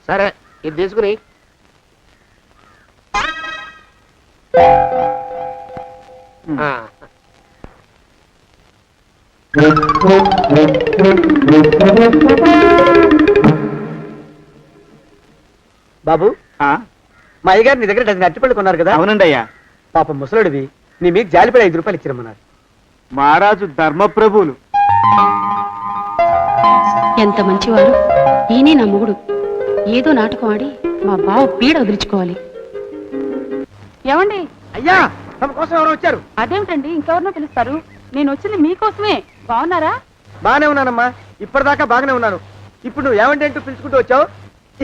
సరే ఇది తీసుకుని బాబు మా అయ్యగారు నీ దగ్గర డజన్ అరటిపళ్ళు కొన్నారు కదా? అవునండి అయ్యా. పాపం ముసలుడివి, నీ మీకు జాలిపడి 5 రూపాయలు ఇచ్చిరమ్మన్నారు. మహారాజు ధర్మప్రభువులు. ఎంత మంచివారు. ఈయనే నా మొగుడు. ఏదో నాటకం ఆడి మా బావ పీడ వదిలించుకోవాలి. ఏమండి? అయ్యా, తమ కోసం ఎవరో వచ్చారు. అదేమిటండి, ఇంకెవరినో పిలుస్తారు? నేను వచ్చింది మీకోసమే. బాగున్నారా? బాగానే ఉన్నానమ్మా, ఇప్పటిదాకా బాగానే ఉన్నాను. ఇప్పుడు నువ్వు ఏమంటే అంటూ పిలుచుకుంటూ వచ్చావు.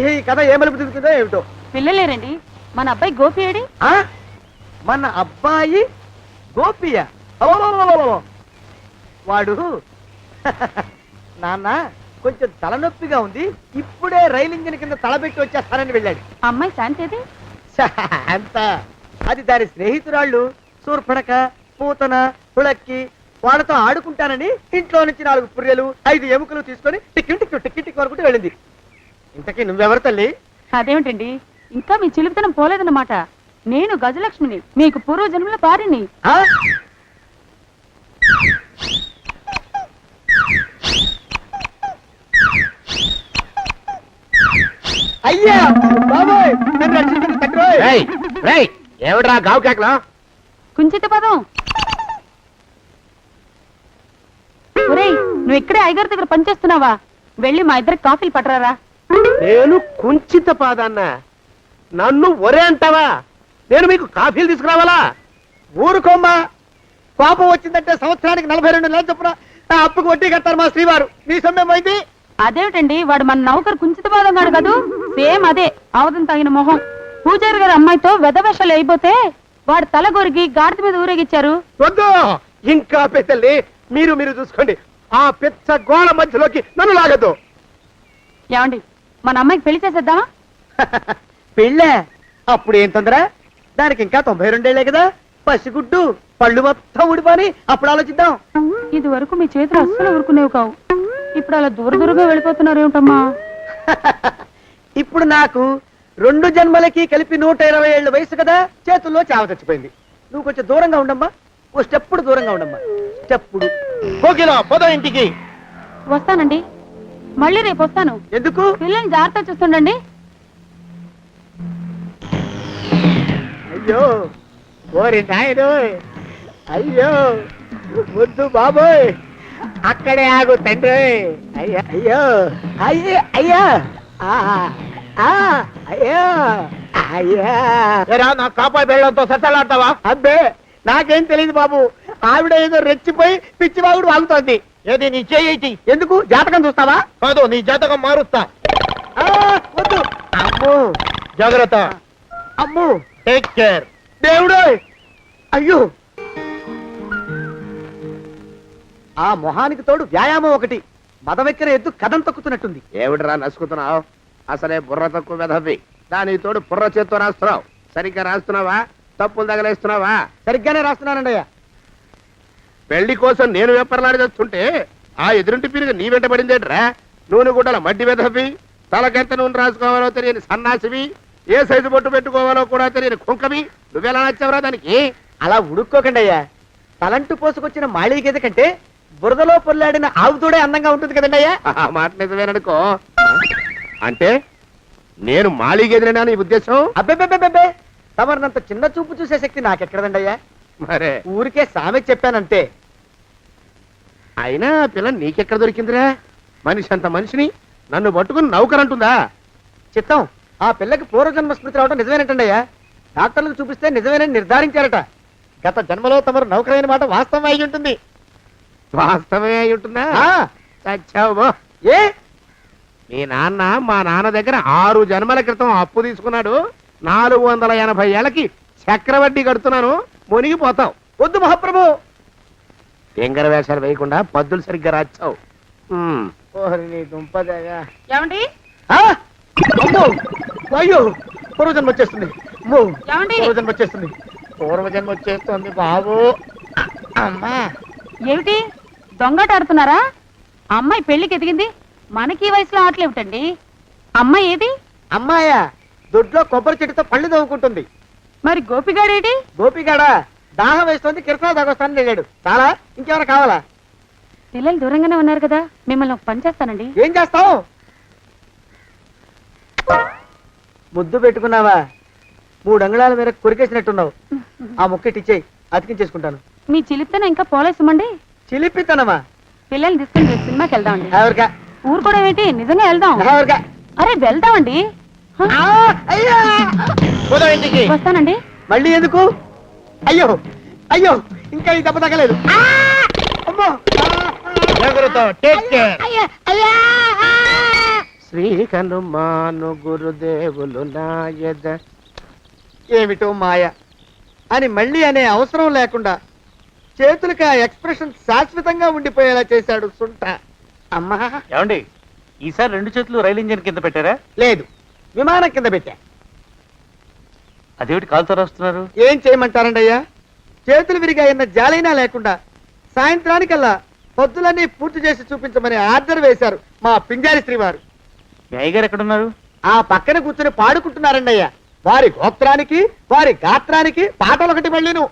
ఈ కథ ఏ మలుపు తిరుగుతుందో ఏమిటో. పిల్లలేరండి. మన అబ్బాయి గోపి ఏడి? మన అబ్బాయి గోపియ? వాడు నాన్న కొంచెం తలనొప్పిగా ఉంది, ఇప్పుడే రైలు ఇంజిన్ కింద తలబెట్టి వచ్చేస్తానని వెళ్ళాడు. అమ్మాయి శాంతేది? అంత అది దాని స్నేహితురాళ్ళు సూర్పడక, పూతన, పుళక్కి వాళ్ళతో ఆడుకుంటానని ఇంట్లో నుంచి 4 పుర్రెలు 5 ఎముకలు తీసుకొని టిక్కి వరకు వెళ్ళింది. ఇంతకీ నువ్వెవరు తల్లి? అదేమిటండి, ఇంకా మీ చిలుపుతనం పోలేదన్నమాట. నేను గజలక్ష్మిని, మీకు పూర్వజన్మల భార్యని. అయ్యా బాబోయ్, నన్ను రక్షించండి తండ్రోయ్. ఏమిట్రా గావు కేకలో? కుంచిత పదం. ఒరేయ్, నువ్వు ఇక్కడే అయ్యగారి దగ్గర పనిచేస్తున్నావా? వెళ్ళి మా ఇద్దరికి కాఫీలు పట్టరారా? నేను కుంచిత పాదాన్న, నన్ను ఒరే అంటావా? నేను మీకు కాఫీలు తీసుకురావాలా? ఊరుకోమ్మా, కోపం వచ్చిందంటే సంవత్సరానికి 42 నెలలు చొప్పున ఆ అప్పుకు వడ్డీ కట్టారు మా శ్రీవారు. నీ సొమ్మేం పోయింది? అదేమిటండి, వాడు మన నౌకరు కుంచిత పాదం కాడు కదూ? సేమ్ అదే, అవధం తగిన మొహం. పూజారి గారి అమ్మాయితో వెధవేషాలు అయిపోతే వాడు తల గొరిగి గాడిద మీద ఊరేగిచ్చారు. వద్దు, ఇంకా పెద్దల్ని మీరు చూసుకోండి. ఆ పెద్ద గోళ మధ్యలోకి నన్ను లాగద్దు. ఏమండి, మన అమ్మాయికి పెళ్లి చేసేద్దామా? పెళ్ళే? అప్పుడు ఏం తొందర? దానికి ఇంకా 92 కదా. పసిగుడ్డు పళ్ళు మొత్తం ఊడిపోని అప్పుడు ఆలోచిద్దాం. ఇది వరకు మీ చేతులు అస్సలు ఊరుకునేవి కావు. ఇప్పుడు అలా దూరంగా వెళ్ళిపోతున్నారు ఏమిటమ్మా? ఇప్పుడు నాకు 2 జన్మలకి కలిపి 120 ఏళ్ళ వయసు కదా, చేతుల్లో చావ చచ్చిపోయింది. నువ్వు కొంచెం దూరంగా ఉండమ్మా, ఓ స్టెప్పుడు దూరంగా ఉండమ్మా. స్టెప్పుడు పోదా ఇంటికి. వస్తానండి, మళ్ళీ రేపు వస్తాను. ఎందుకు? పిల్లల్ని జాగ్రత్త చూస్తుండండి. అయ్యో ఓరి నాయను, అయ్యో ముద్దు బాబోయ్, అక్కడే ఆగు తండ్రి. అయ్యో అయ్యో అయ్యో అయ్యా అయ్యో అయ్యా. నా కాపాయి బెళ్ళంతో సత్తలాడతావా? అబ్బే, నాకేం తెలియదు బాబు. ఆవిడ ఏదో రెచ్చిపోయి పిచ్చి బాగుడు వాగుతోంది. ఏది నీ చేయి? ఎందుకు? జాతకం చూస్తావా? కాదు, నీ జాతకం మారుస్తా. వద్దు. అమ్మో, జాగ్రత్త. అమ్మో, టేక్ కేర్. దేవుడు. అయ్యో, ఆ మొహానికి తోడు వ్యాయామం ఒకటి. మదవెక్కిన ఎద్దు కథం తొక్కుతున్నట్టుంది. ఏమిటిరా నసుకుతున్నావు? అసలే బుర్ర తక్కువ వెధవి. దాని తోడు బుర్ర చేత్తో రాస్తున్నావు. సరిగ్గా రాస్తున్నావా? తప్పులు తగలేస్తున్నావా? సరిగ్గానే రాస్తున్నానండి అయ్యా. పెళ్లి కోసం నేను వెప్పర్లాడి చేస్తుంటే ఆ ఎదురింటి పీరుగా నీ వెంట పడిందేట్రా? నూనె గుడ్డల మడ్డి వెధవి, తలకెంత నూనె రాసుకోవాలో తెలియని సన్నాసివి, ఏ సైజు బొట్టు పెట్టుకోవాలో కూడా తెలియని కుంకవి. నువ్వెలా నచ్చావురా దానికి? అలా ఉడుక్కోకండి అయ్యా. తలంటు పోసుకొచ్చిన మాళీ గేద కంటే బురదలో పొల్లాడిన ఆవుతోడే అందంగా ఉంటుంది కదండి అయ్యా. ఆ మాట నిజమేననుకో. అంటే నేను మాళీగెదిరినా నీ ఉద్దేశం? అబ్బెబ్బెబ్బెబ్బే, తమరినంత చిన్న చూపు చూసే శక్తి నాకెక్కడదండి అయ్యా. మరే ఊరికే సామె చెప్పానంతే. అయినా పిల్ల నీకెక్కడ దొరికిందిరా? మనిషి అంత మనిషిని నన్ను పట్టుకుని నౌకరంటుందా? చిత్తం, ఆ పిల్లకి పూర్వజన్మ స్మృతి రావడం నిజమేనటండి అయ్యా. డాక్టర్లకు చూపిస్తే నిజమేనని నిర్ధారించారట. గత జన్మలో తమరు నౌకరైన మాట వాస్తవం అయి ఉంటుంది. వాస్తవమే అయి ఉంటుందా? చచ్చావు. ఏ, మీ నాన్న మా నాన్న దగ్గర 6 జన్మల క్రితం అప్పు తీసుకున్నాడు. 480 ఏళ్ళకి చక్రవడ్డీ కడుతున్నాను. మునిగిపోతావు. వద్దు మహాప్రభు. ఎంగర వేషాలు వేయకుండా పద్దులు సరిగ్గా రాచావు. ఏమండి? అమ్మో, అయ్యో, పూర్వజన్మ వచ్చేస్తుంది. ఏమండి? పూర్వజన్మ వచ్చేస్తుంది. పూర్వజన్మ వచ్చేస్తుంది బాబు. అమ్మా, ఏమిటి దొంగట ఆడుతున్నారా? అమ్మాయి పెళ్లికి ఎదిగింది, మనకి ఈ వయసులో ఆటలేమిటండి? అమ్మాయి ఏది? అమ్మాయా దొడ్లో కొబ్బరి చెట్టుతో పళ్ళు తవ్వుకుంటుంది. మరి గోపిగాడేటి? గోపిగాడ దాహం వేస్తుంది, కిరసా దాగొస్తానని వెళ్ళాడు. చాలా ఇంకేమైనా కావాలా? పిల్లలు దూరంగానే ఉన్నారు కదా, మిమ్మల్ని ఒక పని చేస్తానండి. ఏం చేస్తావు? ముద్దు పెట్టుకున్నావా? 3 అంగుళాల మేర కొరికేసినట్టున్నావు. ఆ ముక్కటిచ్చేయి, అతికించేసుకుంటాను. మీ చిలిపితేనే ఇంకా పోలేసమండి. చిలిపితనమా? పిల్లల్ని తీసుకుని రేపు సినిమాకి వెళ్దామండి. ఎవరికా? ఊరు కూడా ఏంటి, నిజంగా వెళ్దాం. ఎవరికా? అరే వెళ్దామండి. హ? అయ్యా పోదాం ఇంటికి. వస్తానండి. మళ్ళీ ఎందుకు? అయ్యో అయ్యో, ఇంకా ఈ దెబ్బ తగ్గలేదు. అమ్మో! శ్రీ హనుమాను గురుదేవులు నాయద. ఏమిటో మాయ అని మళ్ళీ అనే అవసరం లేకుండా చేతులకి ఆ ఎక్స్ప్రెషన్ శాశ్వతంగా ఉండిపోయేలా చేశాడు సుంట. అమ్మా ఏమండి ఈసారి 2 చేతులు రైలు ఇంజిన్ కింద పెట్టారా? లేదు, విమానం కింద పెట్టా. అదేమిటి కాలుతో రాస్తున్నారు? ఏం చేయమంటారండి అయ్యా? చేతులు విరిగాయన్న జాలైనా లేకుండా సాయంత్రానికల్లా పొద్దులన్నీ పూర్తి చేసి చూపించమని ఆర్డర్ వేశారు మా పింజారి శ్రీ వారు. మీ అయ్యగారు ఎక్కడున్నారు? ఆ పక్కన కూర్చొని పాడుకుంటున్నారండి అయ్యా. వారి గోత్రానికి వారి గాత్రానికి పాటలు ఒకటి మళ్ళీను.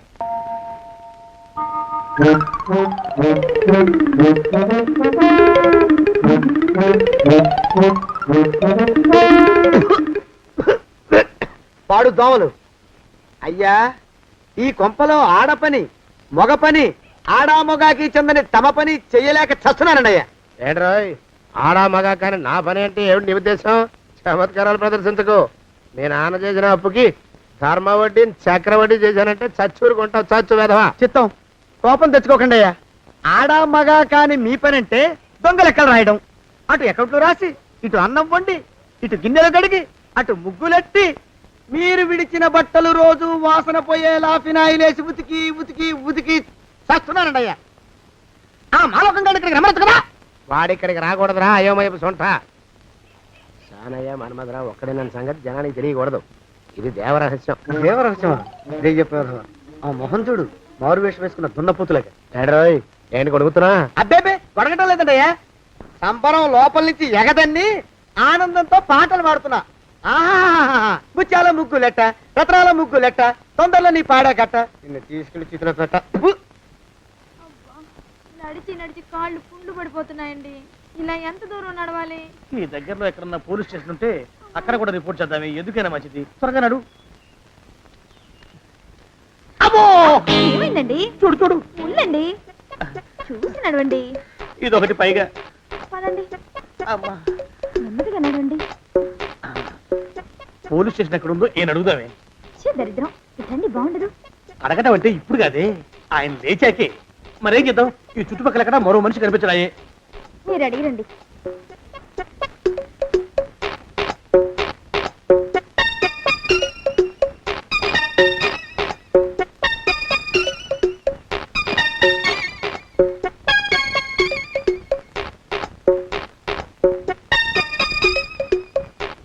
పాడు దోమలు. అయ్యా, ఈ కొంపలో ఆడపని మొగ పని ఆడా మొగాకి చెందని తమ పని చెయ్యలేక చస్తున్నానండి అయ్యా. ఏంట్రోయ్ ఆడా మగా కానీ నా పని అంటే ఏమిటి నీ ఉద్దేశం? చమత్కారాలు ప్రదర్శించకు. నేను నాన్న చేసిన అప్పుకి ధర్మ వడ్డీని చక్రవడ్డీ చేశానంటే చచ్చూరుకుంటావు, చచ్చు వేధవా. చిత్తం, కోపం తెచ్చుకోకండి అయ్యా. ఆడా మగా కాని మీ పని అంటే దొంగ లెక్కలు రాయడం. అటు అకౌంట్లో రాసి, ఇటు అన్నం వండి, ఇటు గిన్నెలు కడిగి, అటు ముగ్గులెట్టి, మీరు విడిచిన బట్టలు రోజు వాసన పోయేలా ఫినాయిలేసి ఉతికి ఉతికి ఉతికి చేస్తున్నానండి అయ్యా. ఆ మాలోకం గడి ఇక్కడికి రమ్మచ్చు కదా. వాడిక్కడికి రాకూడదురా అయోమయపు సొంట. సానయ్య మన్మధరా ఒక్కడే నన్ను సంగతి జనానికి తెలియకూడదు. ఇది దేవరహస్యం. దేవరహస్యమా? ఇదే చెప్పారు. ఆ మొహం చూడు, మారు వేషం వేసుకున్న దున్నపోతులకి. ఏడ్రోయ్ ఏంటి కొడుకుతున్నా? అబ్బేబే కొడగటం లేదండయ్యా. సంబరం లోపల నుంచి ఎగదన్ని ఆనందంతో పాటలు పాడుతున్నా. ఆహా, ముత్యాల ముగ్గులెట్ట, రత్నాల ముగ్గులెట్ట, తొందరలో నీ పాడా కట్ట, నిన్ను తీసుకెళ్లి చిత్ర పెట్ట. నడిచి నడిచి కాళ్ళు పుండ్లు పడిపోతున్నాయండి. ఇలా ఎంత దూరం నడవాలి? ఈ దగ్గరలో ఎక్కడన్నా పోలీస్ స్టేషన్ ఉంటే అక్కడ కూడా రిపోర్ట్ చేద్దామే, ఎందుకైనా మంచిది. త్వరగా నడు. అమ్మో! ఏమైందండి? చూడు చూడు. ఉండండి, చూసి నడవండి. ఇదొకటి పైగా. పదండి, అమ్మా, నెమ్మదిగా నడవండి. పోలీస్ స్టేషన్ ఎక్కడ ఉందో ఏం అడుగుదామే. ఛీ, దరిద్రం. ఇటండి బాగుండదు. అడగటం అంటే ఇప్పుడు కాదే, ఆయన లేచాకే. మరేం చేద్దాం, ఈ చుట్టుపక్కల ఎక్కడ మరో మనిషి కనిపించడాయే. మీరు అడిగిరండి.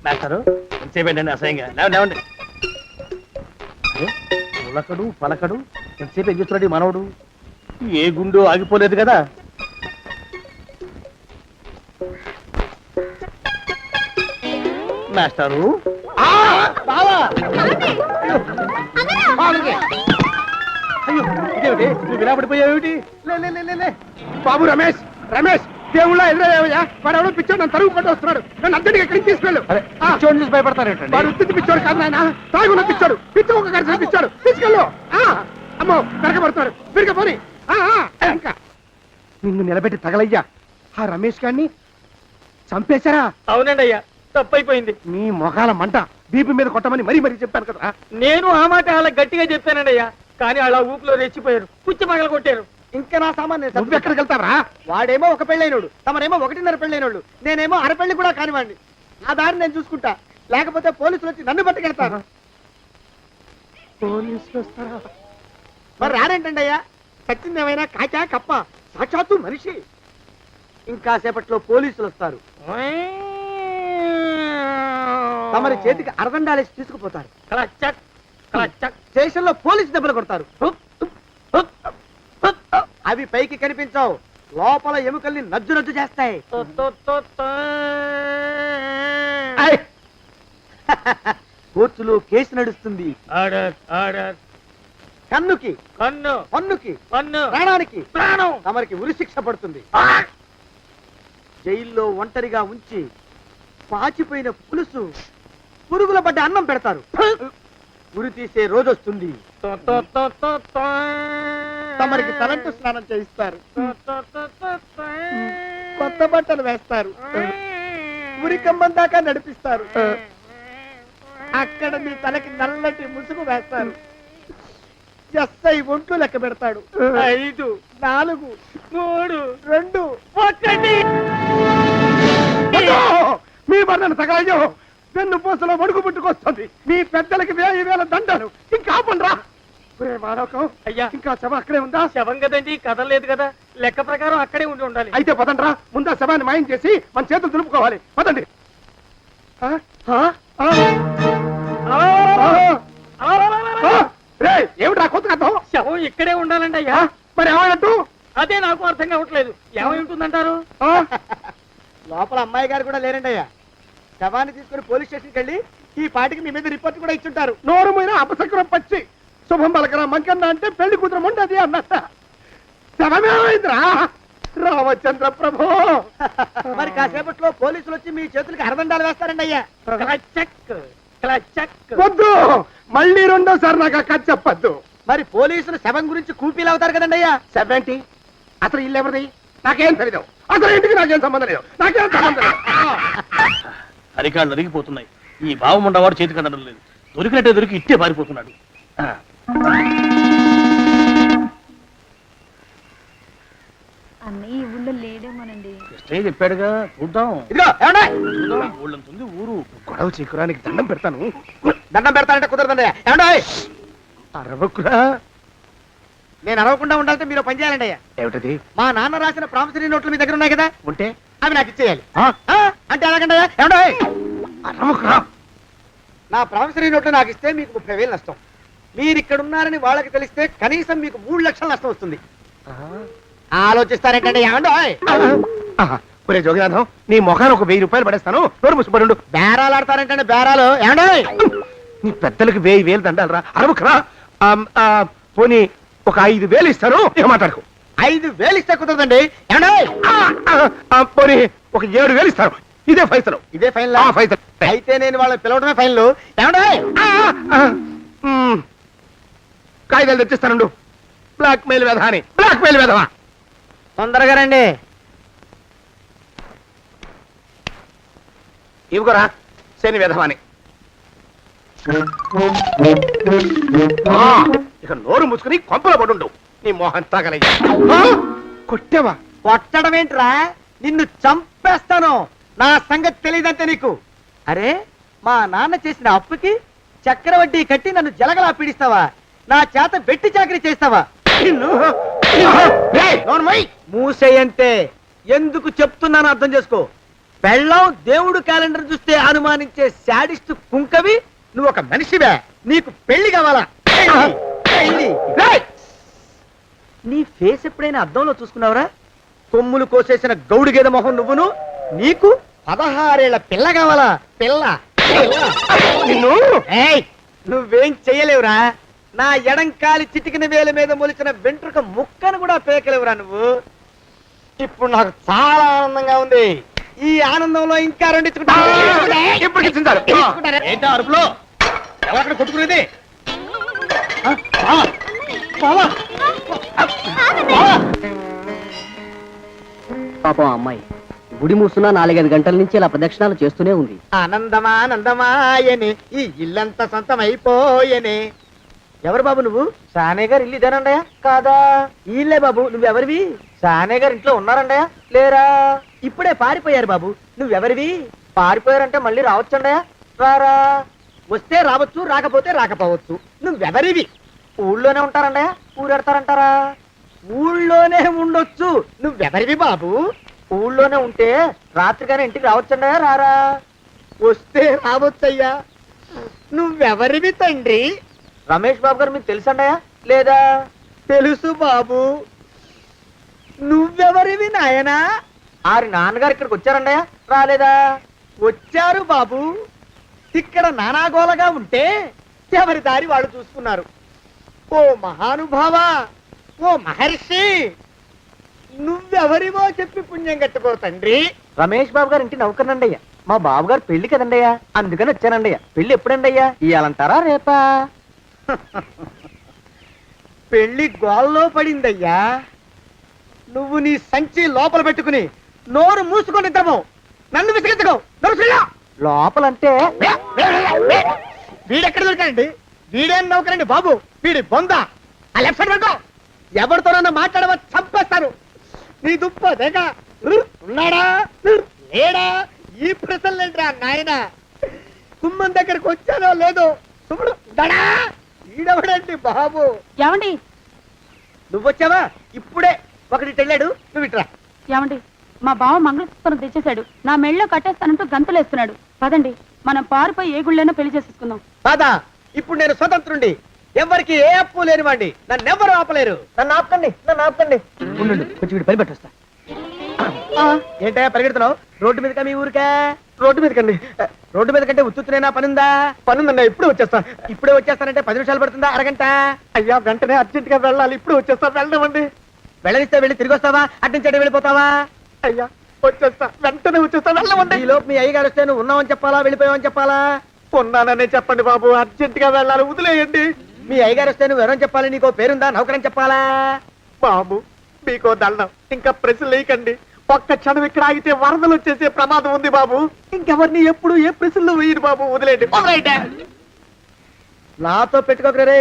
మాస్టారు ఎంతసేపేంటండి అసహ్యంగా? లేవండి. అరే పులకడు పలకడు, ఎంతసేపు ఏం చేస్తున్నాడు ఈ మనవడు? ఏ గుండు ఆగిపోలేదు కదా. మాస్టారు అయ్యో ఇదేమిటి, నువ్వు విరాపడిపోయావేమిటి? లే. బాబు రమేష్, రమేష్ దేవుళ్ళ ఎదురయ్యా. వాడు ఎవడో పిచ్చోడు నన్ను తరుగు కొట్టి వస్తున్నాడు. నన్ను అద్దెకి ఎక్కడికి తీసుకెళ్ళు. చూడండి చూసి భయపడతారేంటండి? వాడు ఉత్తి పిచ్చోడు కాదు నాయన, తాగున్న పిచ్చోడు. పిచ్చి ఒక కలిసి పిచ్చాడు. తీసుకెళ్ళు. అమ్మో పెరగబడుతున్నాడు. పెరిగపోని ఇంకా నిన్ను నిలబెట్టి తగలయ్యా. ఆ రమేష్ గారిని చంపేశారా? అవునండి అయ్యా, తప్పైపోయింది. మీ మొఖాల మంట బీపీ మీద కొట్టమని మరీ మరీ చెప్పాను కదా. నేను ఆ మాట అలా గట్టిగా చెప్పానండి అయ్యా, కానీ అలా ఊపిలో రెచ్చిపోయారు, పుచ్చి పగల కొట్టారు. ఇంకా నా సామాన్ నువ్వు ఎక్కడికి వెళ్తావరా? వాడేమో ఒక పెళ్ళైనోడు, తమరేమో 1.5 పెళ్ళైనోడు, నేనేమో అరపెళ్ళి కూడా కానివ్వండి. ఆ దారి నేను చూసుకుంటా, లేకపోతే పోలీసులు వచ్చి నన్ను పట్టుకెళ్తారు. పోలీసులు వస్తారా? మరి రారేంటండి అయ్యా, సచ్చింది ఏమైనా కాచా కప్ప, సాక్షాత్తు మనిషి. ఇంకా సేపట్లో పోలీసులు వస్తారు, తమరి చేతికి అరదండాలేసి తీసుకుపోతారు. స్టేషన్ లో పోలీసు దెబ్బలు కొడతారు. అవి పైకి కనిపించవు, లోపల ఎముకల్ని నజ్జు నజ్జు చేస్తాయి. కోర్టులో కేసు నడుస్తుంది. Order order. కన్నుకి కన్ను పన్నుకి కన్ను ప్రాణానికి ప్రాణం. తమరికి ఉరి శిక్ష పడుతుంది. జైల్లో ఒంటరిగా ఉంచి పాచిపోయిన పులుసు పురుగుల పడ్డ అన్నం పెడతారు. ఉరి తీసే రోజు వస్తుంది. తమరికి తలంటు స్నానం చేయిస్తారు. కొత్త బట్టలు వేస్తారు. ఉరి కంబం దాకా నడిపిస్తారు. అక్కడ మీ తలకి నల్లటి ముసుగు వేస్తారు. ఎస్ఐ ఒంట్లు లెక్క పెడతాడు. 5 4 3 2 1. మీ బండను తగాయో వెన్ను పూసలో వడుగు పుట్టుకొస్తుంది. మీ పెద్దలకి 1000 దండలు. ఇంకా ఆపండ్రా. మానవకం అయ్యా. ఇంకా శవ అక్కడే ఉందా? శవం కదండి, కదలేదు కదా, లెక్క ప్రకారం అక్కడే ఉండి ఉండాలి. అయితే పదండ్రా. ముందా శవాన్ని మాయం చేసి మన చేతులు దులుపుకోవాలి. పదండి. ఆ? ఆ? ఆ? ఆ? రేయ్, ఏమిట్రా కొత్త కథ? శవం ఇక్కడే ఉండాలండి అయ్యా. మరి ఏమన్నట్టు? అదే నాకు అర్థం కావట్లేదు. ఏమై ఉంటుందంటారు? లోపల అమ్మాయి గారు కూడా లేరండి అయ్యా. శవాన్ని తీసుకుని పోలీస్ స్టేషన్కి వెళ్ళి ఈ పాటికి మీ మీద రిపోర్ట్ కూడా ఇచ్చుంటారు. నోరు మీద అపశకురం పచ్చి శుభం పలకరా మంకన్న అంటే పెళ్లి కూతురు ఉండదు అన్నట్ట. శవమేమైందిరా? రామచంద్ర ప్రభు. మరి కాసేపట్లో పోలీసులు వచ్చి మీ చేతులకి అరదండాలు వేస్తారండి అయ్యా. క్లచక్ క్లచక్. వద్దు, మళ్ళీ రెండోసారి నాకు ఆ కథ చెప్పద్దు. మరి పోలీసులు శవం గురించి కూపీలు అవుతారు కదండి అయ్యా. 70 అసలు ఇల్లు ఎవరిది? నాకేం తెలీదు. అసలు ఇంటికి నాకేం సంబంధం లేదు. నాకేం సంబంధం లేదు. అరికాళ్ళు నరిగిపోతున్నాయి. ఈ భావం ఉండవాడు చేతికి అందడం లేదు. దొరికినట్టే దొరికి ఇట్టే పారిపోతున్నాడు. అన్నయ్య ఈ ఊళ్ళో లేడేమోనండి. కృష్ణయ్య చెప్పాడుగా, చూద్దాం. ఇదిగో ఏమండే? చూద్దాం, ఊళ్ళంతుంది ఊరు. గొడవ చీకురానికి దండం పెడతాను. దండం పెడతానంటే కుదరదండి. ఏమండే? అరవకురా. నేను అరవకుండా ఉండాలంటే మీరు పని చేయాలండి అయ్యా. ఏమిటది? మా నాన్న రాసిన ప్రామిసరీ నోట్లు మీ దగ్గర ఉన్నాయి కదా, ఉంటే అవి నాకు ఇచ్చేయాలి. ఆ? అంటే ఎలాగండి అయ్యా? ఏమండే? అరవకురా. నా ప్రామిసరీ నోట్లు నాకు ఇస్తే మీకు 30,000 నష్టం. మీరు ఇక్కడ ఉన్నారని వాళ్ళకి తెలిస్తే కనీసం మీకు 3 లక్షల నష్టం వస్తుంది. ఆలోచిస్తారేంటండి? ఏమండో? ఒరే జోగినాథం, నీ ముఖాన్ని ఒక 1000 రూపాయలు పడేస్తాను. నోరు ముసుపడు. బేరాలు ఆడతారేంటండి? బేరాలు ఏమండో? నీ పెద్దలకి 1000 దండాలరా. అరవకురా. పోనీ ఒక 5,000 ఇస్తాను. ఏం మాట్లాడుకో. 5,000 ఇస్తే కుదరదండి. ఏమండో? పోనీ ఒక 7,000 ఇస్తాను. ఇదే ఫైసలు. ఇదే ఫైనల్? ఫైసలు. అయితే నేను వాళ్ళని పిలవడమే ఫైనల్. ఏమండో? కాగితాలు తెచ్చిస్తాను. బ్లాక్ మెయిల్ వెధవా అని. బ్లాక్ మెయిల్ వెధవా. తొందరగా రండి. ఇవిగోరా శని వెధవాని. ఇక నోరు మూసుకుని కొంపలో పడుండు. నీ మోహన్ తాగలయ్యా. కొట్టేవా? కొట్టడం ఏంట్రా? నిన్ను చంపేస్తాను. నా సంగతి తెలియదంటే నీకు. అరే, మా నాన్న చేసిన అప్పుకి చక్రవడ్డీ కట్టి నన్ను జలగలా పీడిస్తావా? నా చేత వెట్టి చాకరీ చేస్తావా? మూసేయంటే ఎందుకు చెప్తున్నాను అర్థం చేసుకో. పెళ్ళం దేవుడు క్యాలెండర్ చూస్తే అనుమానించే శాడిస్ట్ కుంకవి నువ్వు ఒక మనిషివే. నీకు పెళ్లి కావాలా? పెళ్లి. నీ ఫేస్ ఎప్పుడైనా అద్దంలో చూసుకున్నావురా? కొమ్ములు కోసేసిన గౌడు గేదె మొహం నువ్వును. నీకు 16 ఏళ్ల పిల్ల కావాలా? పిల్ల. నిన్ను నువ్వేం చెయ్యలేవురా. నా ఎడంకాలి చిటికిన వేల మీద మొలిచిన వెంట్రుక ముక్కను కూడా పేకలేవురా నువ్వు. ఇప్పుడు నాకు చాలా ఆనందంగా ఉంది. ఈ ఆనందంలో ఇంకా రెండించుకుంటా. ఏంటా అరుపులో? ఎవరక్కడ కొట్టుకునేది? పాపం అమ్మాయి గుడి మూసున్న 4-5 గంటల నుంచి ఇలా ప్రదక్షిణాలు చేస్తూనే ఉంది. ఆనందమానందమాయనే ఈ ఇల్లంతా సొంతమైపోయనే. ఎవరు బాబు నువ్వు? సానే గారు ఇల్లు ఇదేనండయా? కాదా? ఇల్లే బాబు. నువ్వెవరివి? సానే గారు ఇంట్లో ఉన్నారండయా? లేరా? ఇప్పుడే పారిపోయారు బాబు. నువ్వెవరివి? పారిపోయారంటే మళ్ళీ రావచ్చండయా? రారా. వస్తే రావచ్చు, రాకపోతే రాకపోవచ్చు. నువ్వెవరివి? ఊళ్ళోనే ఉంటారండయా? ఊరెడతారంటారా? ఊళ్ళోనే ఉండొచ్చు. నువ్వెవరివి బాబు? ఊళ్ళోనే ఉంటే రాత్రిగానే ఇంటికి రావచ్చండయా? రారా. వస్తే రావచ్చయ్యా. నువ్వెవరివి తండ్రి? రమేష్ బాబు గారు మీకు తెలుసండయా? లేదా? తెలుసు బాబు. నువ్వెవరివి నాయనా? ఆరి నాన్నగారు ఇక్కడికి వచ్చారండయా? రాలేదా? వచ్చారు బాబు. ఇక్కడ నానాగోలగా ఉంటే ఎవరి దారి వాళ్ళు చూసుకున్నారు. ఓ మహానుభావ, ఓ మహర్షి, నువ్వెవరివో చెప్పి పుణ్యం కట్టుకో తండ్రి. రమేష్ బాబు గారు ఇంటి నౌకర్నండయ్యా. మా బాబు గారు పెళ్లి కదండయ్యా, అందుకని వచ్చానండయ్యా. పెళ్లి ఎప్పుడండయ్యా? ఇయ్యాలంటారా రేపా? పెళ్లి గోల్లో పడిందయ్యా. నువ్వు నీ సంచి లోపల పెట్టుకుని నోరు మూసుకొని నిద్రపో. నన్ను విసిగించుకో. లోపలంటే వీడెక్కడ దొరికాడండి? వీడేం నౌకరండి బాబు, వీడి బొంద. ఆ లెఫ్ట్ సైడ్ పెట్టుకో. ఎవరితోనన్నా మాట్లాడవా చంపేస్తారు. నీ దుప్ప దేగ ఉన్నాడా లేడా ఈ ప్రశ్నలేంట్రా నాయన. కుమ్మం దగ్గరకు వచ్చానో లేదో చూడు. దడా ఈడవడండి బాబు. ఏమండి నువ్వు వచ్చావా? ఇప్పుడే ఒకటి వెళ్ళాడు, నువ్వు ఇట్రా. ఏమండి మా బావ మంగళసూత్రం తెచ్చేశాడు. నా మెళ్ళో కట్టేస్తానంటూ గంతులేస్తున్నాడు. పదండి మనం పారిపోయి ఏ గుళ్ళైనా పెళ్లి చేసేసుకుందాం. కాదా? ఇప్పుడు నేను స్వతంత్రుండి, ఎవరికి ఏ అప్పు లేనివాడి. నన్ను ఎవరు ఆపలేరు. నన్ను ఆపకండి, నన్ను ఆపకండి. ఉండు, కొంచెం వీడు పని పెట్టొస్తా. ఏంటయ్యా పరిగెడుతున్నావు? రోడ్డు మీదకా మీ ఊరికా? రోడ్డు మీదకండి. రోడ్డు మీద కంటే ఉత్తునేనా పనుందా? పనుందన్నా, ఇప్పుడే వచ్చేస్తా. ఇప్పుడే వచ్చేస్తానంటే 10 నిమిషాలు పడుతుందా? అరగంట? అయ్యా వెంటనే అర్జెంట్ గా వెళ్ళాలి. ఇప్పుడు వచ్చేస్తా. వెళ్ళమండి. వెళ్ళనిస్తే వెళ్ళి తిరిగి వస్తావా? అడ్డించండి వెళ్ళిపోతావా? అయ్యా వచ్చేస్తా, వెంటనే వచ్చేస్తా. వెళ్ళమండి. ఈ లోపు మీ అయ్యగారు వస్తే నువ్వు ఉన్నావని చెప్పాలా, వెళ్ళిపోయావని చెప్పాలా? ఉన్నాననే చెప్పండి బాబు, అర్జెంట్ గా వెళ్ళాలి, వదిలేయండి. మీ అయ్యగారు వస్తే నువ్వు ఎవరని చెప్పాలి? నీకో పేరుందా? నౌకరని చెప్పాలా? బాబు మీకో దండం, ఇంకా ప్రశ్నలు వేయకండి. ఒక్క క్షణం ఇక్కడ ఆగితే వరదలు వచ్చేసే ప్రమాదం ఉంది బాబు. ఇంకెవరిని ఎప్పుడు ఏ ప్రశ్నలు వేయరు బాబు, వదిలేండి. నాతో పెట్టుకోకరే.